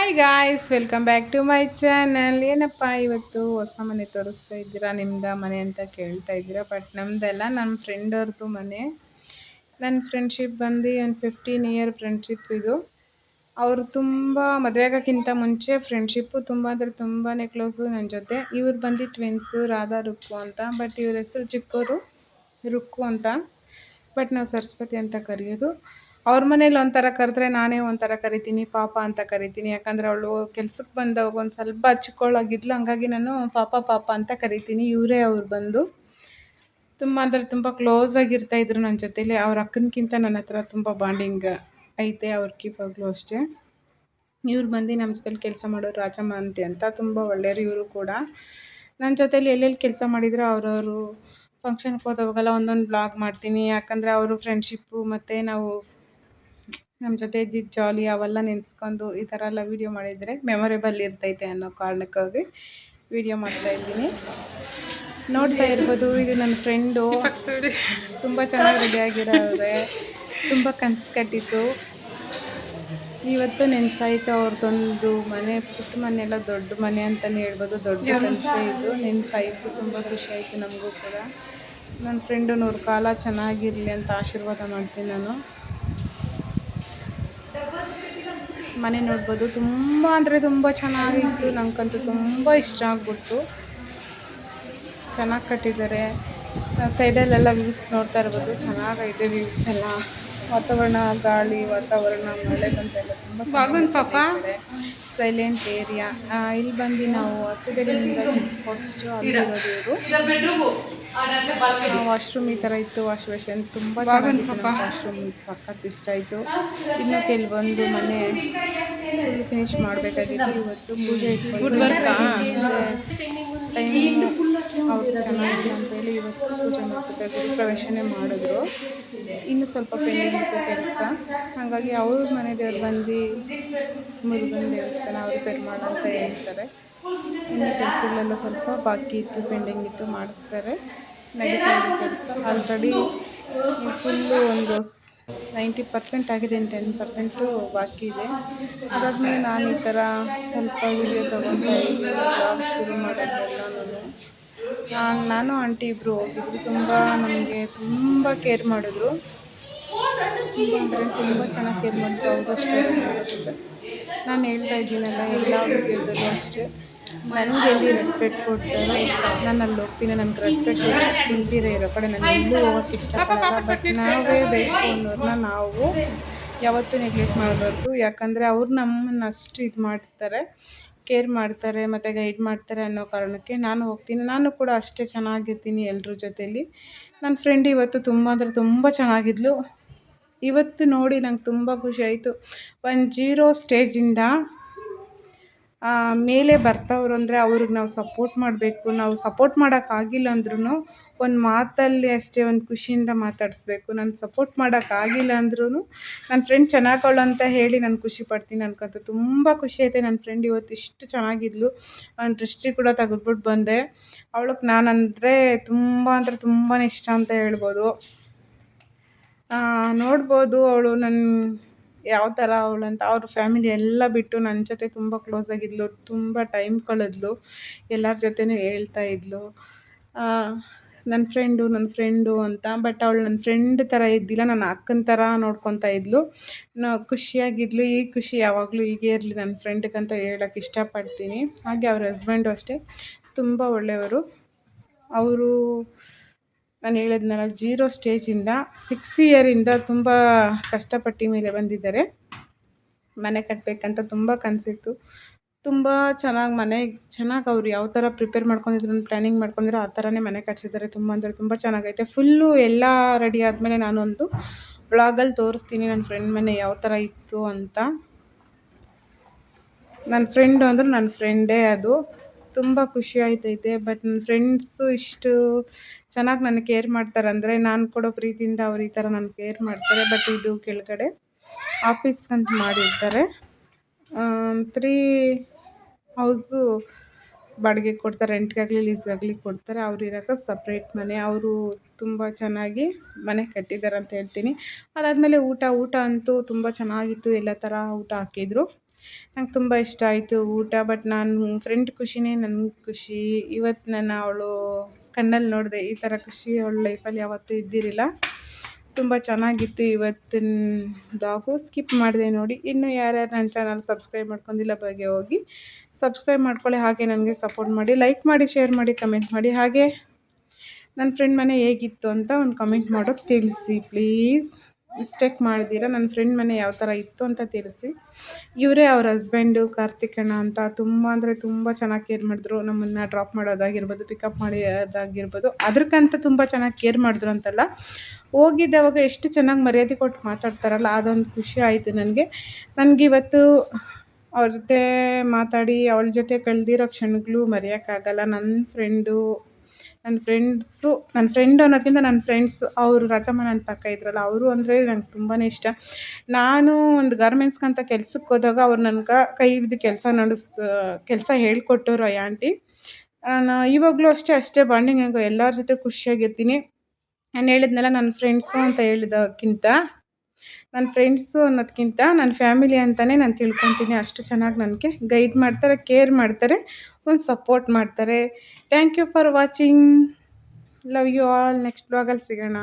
Hi guys, welcome back to my channel. ಏನಪ್ಪ ಇವತ್ತು ಹೊಸ ಮನೆ ತೋರಿಸ್ತಾ ಇದ್ದೀರಾ? ನಿಮ್ದ ಮನೆ ಅಂತ ಕೇಳ್ತಾ ಇದ್ದೀರಾ. ಬಟ್ ನಮ್ದೆಲ್ಲ ನನ್ನ ಫ್ರೆಂಡ್ ಅವ್ರದ್ದು ಮನೆ. ನನ್ನ ಫ್ರೆಂಡ್ಶಿಪ್ ಬಂದು ಒಂದು 15 ಇಯರ್ ಫ್ರೆಂಡ್ಶಿಪ್ ಇದು. ಅವರು ತುಂಬ ಮದುವೆ ಆಗೋಕ್ಕಿಂತ ಮುಂಚೆ ಫ್ರೆಂಡ್ಶಿಪ್ಪು ತುಂಬ ಅಂದರೆ ತುಂಬಾ ಕ್ಲೋಸು ನನ್ನ ಜೊತೆ. ಇವ್ರು ಬಂದು ಟ್ವಿನ್ಸು, ರಾಧಾ ರುಕ್ಕು ಅಂತ. ಬಟ್ ಇವ್ರ ಹೆಸರು ಚಿಕ್ಕವರು ರುಕ್ಕು ಅಂತ. ಬಟ್ ನಾವು ಸರಸ್ವತಿ ಅಂತ ಕರೆಯೋದು. ಅವ್ರ ಮನೇಲಿ ಒಂಥರ ಕರೆದ್ರೆ ನಾನೇ ಒಂಥರ ಕರಿತೀನಿ, ಪಾಪ ಅಂತ ಕರಿತೀನಿ. ಯಾಕಂದರೆ ಅವಳು ಕೆಲ್ಸಕ್ಕೆ ಬಂದವಾಗ ಒಂದು ಸ್ವಲ್ಪ ಚಿಕ್ಕವಳಾಗಿದ್ಲು, ಹಂಗಾಗಿ ನಾನು ಪಾಪ ಪಾಪ ಅಂತ ಕರಿತೀನಿ. ಇವರೇ ಅವ್ರು ಬಂದು ತುಂಬ ಅಂದರೆ ತುಂಬ ಕ್ಲೋಸ್ ಆಗಿರ್ತಾಯಿದ್ರು ನನ್ನ ಜೊತೇಲಿ. ಅವ್ರ ಅಕ್ಕನಕ್ಕಿಂತ ನನ್ನ ಹತ್ರ ತುಂಬ ಬಾಂಡಿಂಗ್ ಐತೆ ಅವ್ರಿಗಿವಾಗಲೂ ಅಷ್ಟೇ. ಇವ್ರು ಬಂದು ನಮ್ಮ ಜೊತೆಲಿ ಕೆಲಸ ಮಾಡೋರು, ರಾಜಮ್ಮ ಆಂಟಿ ಅಂತ. ತುಂಬ ಒಳ್ಳೆಯರು ಇವರು ಕೂಡ. ನನ್ನ ಜೊತೇಲಿ ಎಲ್ಲೆಲ್ಲಿ ಕೆಲಸ ಮಾಡಿದ್ರು ಅವ್ರವರು ಫಂಕ್ಷನ್ಗೆ ಹೋದವಾಗೆಲ್ಲ ಒಂದೊಂದು ಬ್ಲಾಗ್ ಮಾಡ್ತೀನಿ. ಯಾಕಂದರೆ ಅವರು ಫ್ರೆಂಡ್ಶಿಪ್ಪು ಮತ್ತು ನಾವು ನಮ್ಮ ಜೊತೆ ಇದ್ದಿದ್ದು ಜಾಲಿ ಅವೆಲ್ಲ ನೆನೆಸ್ಕೊಂಡು ಈ ಥರ ಎಲ್ಲ ವೀಡಿಯೋ ಮಾಡಿದರೆ ಮೆಮೊರೇಬಲ್ ಇರ್ತೈತೆ ಅನ್ನೋ ಕಾರಣಕ್ಕಾಗಿ ವೀಡಿಯೋ ಮಾಡ್ತಾಯಿದ್ದೀನಿ. ನೋಡ್ತಾ ಇರ್ಬೋದು, ಇದು ನನ್ನ ಫ್ರೆಂಡು ತುಂಬ ಚೆನ್ನಾಗಿ ರೆಡಿಯಾಗಿರೋರೆ. ತುಂಬ ಕನಸು ಕಟ್ಟಿತ್ತು, ಇವತ್ತು ನೆನೆಸಾಯಿತು. ಅವ್ರದ್ದೊಂದು ಮನೆ, ಪುಟ್ಟ ಮನೆ ಎಲ್ಲ ದೊಡ್ಡ ಮನೆ ಅಂತಲೇ ಹೇಳ್ಬೋದು. ದೊಡ್ಡ ಕನಸೇ ಇದು, ನೆನೆಸಾಯಿತು. ತುಂಬ ಖುಷಿ ಆಯಿತು ನಮಗೂ ಕೂಡ. ನನ್ನ ಫ್ರೆಂಡು 100 ಕಾಲ ಚೆನ್ನಾಗಿರಲಿ ಅಂತ ಆಶೀರ್ವಾದ ಮಾಡ್ತೀನಿ ನಾನು. ಮನೆ ನೋಡ್ಬೋದು, ತುಂಬ ಅಂದರೆ ತುಂಬ ಚೆನ್ನಾಗಿತ್ತು. ನನಗಂತೂ ತುಂಬ ಇಷ್ಟ ಆಗ್ಬಿಟ್ಟು. ಚೆನ್ನಾಗಿ ಕಟ್ಟಿದ್ದಾರೆ. ಸೈಡಲ್ಲೆಲ್ಲ ವ್ಯೂಸ್ ನೋಡ್ತಾ ಇರ್ಬೋದು, ಚೆನ್ನಾಗೈತೆ ವ್ಯೂಸ್ ಎಲ್ಲ. ವಾತಾವರಣ, ಗಾಳಿ ವಾತಾವರಣ, ಮಳೆ ಬಂತೆಲ್ಲ ತುಂಬ ಚೆನ್ನಾಗಿದೆ. Silent area. ಇಲ್ಲಿ ಬಂದು ನಾವು ಹತ್ತಿರದಿಂದ ಚೆಕ್ ಪೋಸ್ಟ್ ಅಲ್ಲಿರೋದು ಇವರು. ವಾಶ್ರೂಮ್ ಈ ಥರ ಇತ್ತು. ವಾಶ್ ಬೇಷನ್ ತುಂಬ ಚೆನ್ನಾಗಿತ್ತು. ವಾಶ್ರೂಮ್ ಸಖತ್ ಇಷ್ಟ ಆಯಿತು. ಇನ್ನು ಕೆಲವೊಂದು ಮನೆ ಫುಲ್ ಫಿನಿಶ್ ಮಾಡಬೇಕಾಗಿತ್ತು. ಇವತ್ತು ಪೂಜೆ ಇಟ್ಕೊಂಡು ಟೈಮು ಅವ್ರು ಚೆನ್ನಾಗಿಲ್ಲ ಅಂತೇಳಿ ಇವತ್ತು ಪೂಜೆ ಮಾಡ್ಕೋಬೇಕು, ಪ್ರವೇಶನೇ ಮಾಡಿದ್ರು. ಇನ್ನು ಸ್ವಲ್ಪ ಪೆಂಡಿಂಗ್ ಇತ್ತು ಕೆಲಸ, ಹಾಗಾಗಿ ಅವ್ರ ಮನೆ ದೇವ್ರು ಬಂದು ಮುರುಗನ ದೇವಸ್ಥಾನ ಅವ್ರು ರಿಪೇರ್ ಮಾಡಂತ ಹೇಳ್ತಾರೆ. ಇನ್ನು ಕೆಲಸಗಳೆಲ್ಲ ಸ್ವಲ್ಪ ಬಾಕಿ ಇತ್ತು, ಪೆಂಡಿಂಗ್ ಇತ್ತು, ಮಾಡಿಸ್ತಾರೆ. ನಡೀತಾ ಇದೆ ಕೆಲಸ. ಆಲ್ರೆಡಿ ಫುಲ್ಲು ಒಂದು 90% ಆಗಿದೆ, 10% ಬಾಕಿ ಇದೆ. ಅದಾದಮೇಲೆ ನಾನು ಈ ಥರ ಸ್ವಲ್ಪ ವೀಡಿಯೋ ತೊಗೊತಾ ಇದ್ದೀನಿ. ಬ್ಲಾಗ್ ಶುರು ಮಾಡೋದೆಲ್ಲನೂ ನಾನು ಆಂಟಿ ಇಬ್ಬರು ಹೋಗಿದ್ವಿ. ತುಂಬ ನಮಗೆ ತುಂಬ ಕೇರ್ ಮಾಡಿದ್ರು. ತುಂಬ ಅಂದರೆ ತುಂಬ ಚೆನ್ನಾಗಿ ಕೇರ್ ಮಾಡಿದ್ರು. ಅವರು ಅಷ್ಟೇ ಮಾಡೋದಿಲ್ಲ. ನಾನು ಹೇಳ್ತಾ ಇದ್ದೀನಲ್ಲ, ಎಲ್ಲ ವಿಡಿಯೋದಲ್ಲೂ ಅಷ್ಟೇ, ನನಗೆ ಎಲ್ಲಿ ರೆಸ್ಪೆಕ್ಟ್ ಕೊಡ್ತಾರೋ ನಾನು ಅಲ್ಲಿ ಹೋಗ್ತೀನಿ. ನನಗೆ ರೆಸ್ಪೆಕ್ಟ್ ಇಲ್ದಿರೋ ಇರೋ ಕಡೆ ನಾನು ಎಲ್ಲೂ ಹೋಗೋಕ್ಕೆ ಇಷ್ಟಪಡಲ್ಲ. ಬಟ್ ನಾವೇ ಬೇಕು ಅನ್ನೋರನ್ನ ನಾವು ಯಾವತ್ತೂ ನೆಗ್ಲೆಕ್ಟ್ ಮಾಡಬಾರ್ದು. ಯಾಕಂದರೆ ಅವ್ರು ನಮ್ಮನ್ನು ಅಷ್ಟು ಇದು ಮಾಡ್ತಾರೆ, ಕೇರ್ ಮಾಡ್ತಾರೆ ಮತ್ತು ಗೈಡ್ ಮಾಡ್ತಾರೆ ಅನ್ನೋ ಕಾರಣಕ್ಕೆ ನಾನು ಹೋಗ್ತೀನಿ. ನಾನು ಕೂಡ ಅಷ್ಟೇ ಚೆನ್ನಾಗಿರ್ತೀನಿ ಎಲ್ಲರ ಜೊತೇಲಿ. ನನ್ನ ಫ್ರೆಂಡ್ ಇವತ್ತು ತುಂಬ ಅಂದರೆ ತುಂಬ ಚೆನ್ನಾಗಿದ್ಲು. ಇವತ್ತು ನೋಡಿ ನಂಗೆ ತುಂಬ ಖುಷಿ ಆಯಿತು. ಒಂದು 0 ಸ್ಟೇಜಿಂದ ಮೇಲೆ ಬರ್ತವ್ರು ಅಂದರೆ ಅವ್ರಿಗೆ ನಾವು ಸಪೋರ್ಟ್ ಮಾಡಬೇಕು. ನಾವು ಸಪೋರ್ಟ್ ಮಾಡೋಕ್ಕಾಗಿಲ್ಲ ಅಂದ್ರೂ ಒಂದು ಮಾತಲ್ಲಿ ಅಷ್ಟೇ ಒಂದು ಖುಷಿಯಿಂದ ಮಾತಾಡಿಸ್ಬೇಕು. ನಾನು ಸಪೋರ್ಟ್ ಮಾಡೋಕ್ಕಾಗಿಲ್ಲ ಅಂದ್ರೂ ನನ್ನ ಫ್ರೆಂಡ್ ಚೆನ್ನಾಗವಳು ಅಂತ ಹೇಳಿ ನಾನು ಖುಷಿ ಪಡ್ತೀನಿ. ನನಗಂತೂ ತುಂಬ ಖುಷಿ ಐತೆ. ನನ್ನ ಫ್ರೆಂಡ್ ಇವತ್ತು ಇಷ್ಟು ಚೆನ್ನಾಗಿದ್ಲು. ಒಂದು ದೃಷ್ಟಿ ಕೂಡ ತೆಗೆದ್ಬಿಟ್ಟು ಬಂದೆ. ಅವಳಿಗೆ ನಾನಂದರೆ ತುಂಬ ಅಂದರೆ ತುಂಬಾ ಇಷ್ಟ ಅಂತ ಹೇಳ್ಬೋದು. ನೋಡ್ಬೋದು ಅವಳು ನನ್ನ ಯಾವ ಥರ ಅವಳಂತ. ಅವ್ರ ಫ್ಯಾಮಿಲಿ ಎಲ್ಲ ಬಿಟ್ಟು ನನ್ನ ಜೊತೆ ತುಂಬ ಕ್ಲೋಸ್ ಆಗಿದ್ಲು, ತುಂಬ ಟೈಮ್ ಕಳೆದ್ಲು, ಎಲ್ಲರ ಜೊತೆನೂ ಹೇಳ್ತಾ ಇದ್ಲು ನನ್ನ ಫ್ರೆಂಡು ಅಂತ. ಬಟ್ ಅವಳು ನನ್ನ ಫ್ರೆಂಡ್ ಥರ ಇದ್ದಿಲ್ಲ, ನನ್ನ ಅಕ್ಕನ ಥರ ನೋಡ್ಕೊತಾ ಇದ್ಲು. ಖುಷಿಯಾಗಿದ್ಲು. ಈ ಖುಷಿ ಯಾವಾಗಲೂ ಹೀಗೆ ಇರಲಿ ನನ್ನ ಫ್ರೆಂಡ್ಗಂತ ಹೇಳೋಕ್ಕೆ ಇಷ್ಟಪಡ್ತೀನಿ. ಹಾಗೆ ಅವ್ರ ಹಸ್ಬೆಂಡು ಅಷ್ಟೇ ತುಂಬ ಒಳ್ಳೆಯವರು. ಅವರು ನಾನು ಹೇಳಿದ್ನಲ್ಲ 0 ಸ್ಟೇಜಿಂದ 6 ಇಯರಿಂದ ತುಂಬ ಕಷ್ಟಪಟ್ಟು ಮೇಲೆ ಬಂದಿದ್ದಾರೆ. ಮನೆ ಕಟ್ಟಬೇಕಂತ ತುಂಬ ಕನಸಿತ್ತು. ತುಂಬ ಚೆನ್ನಾಗಿ ಅವ್ರು ಯಾವ ಥರ ಪ್ರಿಪೇರ್ ಮಾಡ್ಕೊಂಡಿದ್ರು, ಪ್ಲ್ಯಾನಿಂಗ್ ಮಾಡ್ಕೊಂಡಿದ್ರು, ಆ ಥರನೇ ಮನೆ ಕಟ್ಸಿದ್ದಾರೆ. ತುಂಬ ಅಂದರೆ ತುಂಬ ಚೆನ್ನಾಗೈತೆ. ಫುಲ್ಲು ಎಲ್ಲ ರೆಡಿ ಆದಮೇಲೆ ನಾನೊಂದು ಬ್ಲಾಗಲ್ಲಿ ತೋರಿಸ್ತೀನಿ ನನ್ನ ಫ್ರೆಂಡ್ ಮನೆ ಯಾವ ಥರ ಇತ್ತು ಅಂತ. ನನ್ನ ಫ್ರೆಂಡು ಅಂದ್ರೆ ನನ್ನ ಫ್ರೆಂಡೇ ಅದು. ತುಂಬ ಖುಷಿ ಆಯ್ತೈತೆ. ಬಟ್ ನನ್ನ ಫ್ರೆಂಡ್ಸು ಇಷ್ಟು ಚೆನ್ನಾಗಿ ನನಗೆ ಕೇರ್ ಮಾಡ್ತಾರಂದರೆ ನಾನು ಕೊಡೋ ಪ್ರೀತಿಯಿಂದ ಅವ್ರು ಈ ಥರ ನನ್ನ ಕೇರ್ ಮಾಡ್ತಾರೆ. ಬಟ್ ಇದು ಕೆಳಗಡೆ ಆಫೀಸ್ಗಂತ ಮಾಡಿರ್ತಾರೆ. 3 ಹೌಸು ಬಾಡಿಗೆ ಕೊಡ್ತಾರೆ, ರೆಂಟ್ಗಾಗಲಿ ಲೀಸ್ಗಾಗಲಿ ಕೊಡ್ತಾರೆ. ಅವ್ರು ಇರೋಕ್ಕೆ ಸಪ್ರೇಟ್ ಮನೆ. ಅವರು ತುಂಬ ಚೆನ್ನಾಗಿ ಮನೆ ಕಟ್ಟಿದ್ದಾರೆ ಅಂತ ಹೇಳ್ತೀನಿ. ಅದಾದಮೇಲೆ ಊಟ ಅಂತೂ ತುಂಬ ಚೆನ್ನಾಗಿತ್ತು. ಎಲ್ಲ ಥರ ಊಟ ಹಾಕಿದ್ರು. ನಂಗೆ ತುಂಬ ಇಷ್ಟ ಆಯಿತು ಊಟ. ಬಟ್ ನಾನು ಫ್ರೆಂಡ್ ಖುಷಿನೇ ನನಗೆ ಖುಷಿ. ಇವತ್ತು ನಾನು ಅವಳು ಕಣ್ಣಲ್ಲಿ ನೋಡಿದೆ, ಈ ಥರ ಖುಷಿ ಅವಳ ಲೈಫಲ್ಲಿ ಯಾವತ್ತೂ ಇದ್ದಿರಲಿಲ್ಲ. ತುಂಬ ಚೆನ್ನಾಗಿತ್ತು ಇವತ್ತಿನ ಬ್ಲಾಗು. ಸ್ಕಿಪ್ ಮಾಡಿದೆ ನೋಡಿ. ಇನ್ನೂ ಯಾರ್ಯಾರು ನನ್ನ ಚಾನಲ್ ಸಬ್ಸ್ಕ್ರೈಬ್ ಮಾಡ್ಕೊಂಡಿಲ್ಲ ಬಗ್ಗೆ ಹೋಗಿ ಸಬ್ಸ್ಕ್ರೈಬ್ ಮಾಡ್ಕೊಳ್ಳಿ. ಹಾಗೆ ನನಗೆ ಸಪೋರ್ಟ್ ಮಾಡಿ, ಲೈಕ್ ಮಾಡಿ, ಶೇರ್ ಮಾಡಿ, ಕಮೆಂಟ್ ಮಾಡಿ. ಹಾಗೆ ನನ್ನ ಫ್ರೆಂಡ್ ಮನೆ ಹೇಗಿತ್ತು ಅಂತ ಒಂದು ಕಮೆಂಟ್ ಮಾಡೋಕ್ಕೆ ತಿಳಿಸಿ ಪ್ಲೀಸ್. ಮಿಸ್ಟೇಕ್ ಮಾಡಿದ್ದೀರಾ, ನನ್ನ ಫ್ರೆಂಡ್ ಮನೆ ಯಾವ ಥರ ಇತ್ತು ಅಂತ ತಿಳಿಸಿ. ಇವರೇ ಅವ್ರ ಹಸ್ಬೆಂಡು ಕಾರ್ತಿಕಣ್ಣ ಅಂತ. ತುಂಬ ಅಂದರೆ ತುಂಬ ಚೆನ್ನಾಗಿ ಕೇರ್ ಮಾಡಿದ್ರು. ನಮ್ಮನ್ನು ಡ್ರಾಪ್ ಮಾಡೋದಾಗಿರ್ಬೋದು, ಪಿಕಪ್ ಮಾಡೋದಾಗಿರ್ಬೋದು, ಅದಕ್ಕಂತ ತುಂಬ ಚೆನ್ನಾಗಿ ಕೇರ್ ಮಾಡಿದ್ರು ಅಂತಲ್ಲ, ಹೋಗಿದ್ದವಾಗ ಎಷ್ಟು ಚೆನ್ನಾಗಿ ಮರ್ಯಾದೆ ಕೊಟ್ಟು ಮಾತಾಡ್ತಾರಲ್ಲ, ಅದೊಂದು ಖುಷಿ ಆಯಿತು ನನಗೆ. ನನಗಿವತ್ತು ಅವ್ರ ಜೊತೆ ಮಾತಾಡಿ ಅವಳ ಜೊತೆ ಕಳೆದಿರೋ ಕ್ಷಣಗಳು ಮರೆಯೋಕ್ಕಾಗಲ್ಲ. ನನ್ನ ಫ್ರೆಂಡ್ ಅನ್ನೋದಕ್ಕಿಂತ ನನ್ನ ಫ್ರೆಂಡ್ಸು, ಅವರು ರಜಮ್ಮ ನನ್ನ ಪಕ್ಕ ಇದ್ರಲ್ಲ, ಅವರು ಅಂದರೆ ನಂಗೆ ತುಂಬಾ ಇಷ್ಟ. ನಾನು ಒಂದು ಗಾರ್ಮೆಂಟ್ಸ್ಗಂತ ಕೆಲ್ಸಕ್ಕೆ ಹೋದಾಗ ಅವ್ರು ನನ್ಗೆ ಕೈ ಹಿಡ್ದು ಕೆಲಸ ಹೇಳ್ಕೊಟ್ಟರು ಆ ಆಂಟಿ. ನಾನು ಇವಾಗಲೂ ಅಷ್ಟೇ ಬಾಂಡಿಂಗ್. ನನಗೆ ಎಲ್ಲರ ಜೊತೆ ಖುಷಿಯಾಗಿರ್ತೀನಿ. ನಾನು ಹೇಳಿದ್ನಲ್ಲ, ನನ್ನ ಫ್ರೆಂಡ್ಸು ಅಂತ ಹೇಳಿದಕ್ಕಿಂತ ನನ್ನ ಫ್ಯಾಮಿಲಿ ಅಂತಲೇ ನಾನು ತಿಳ್ಕೊತೀನಿ. ಅಷ್ಟು ಚೆನ್ನಾಗಿ ನನಗೆ ಗೈಡ್ ಮಾಡ್ತಾರೆ, ಕೇರ್ ಮಾಡ್ತಾರೆ, ಒಂದು ಸಪೋರ್ಟ್ ಮಾಡ್ತಾರೆ. Thank you for watching. Love you all. Next ಬ್ಲಾಗಲ್ಲಿ ಸಿಗೋಣ.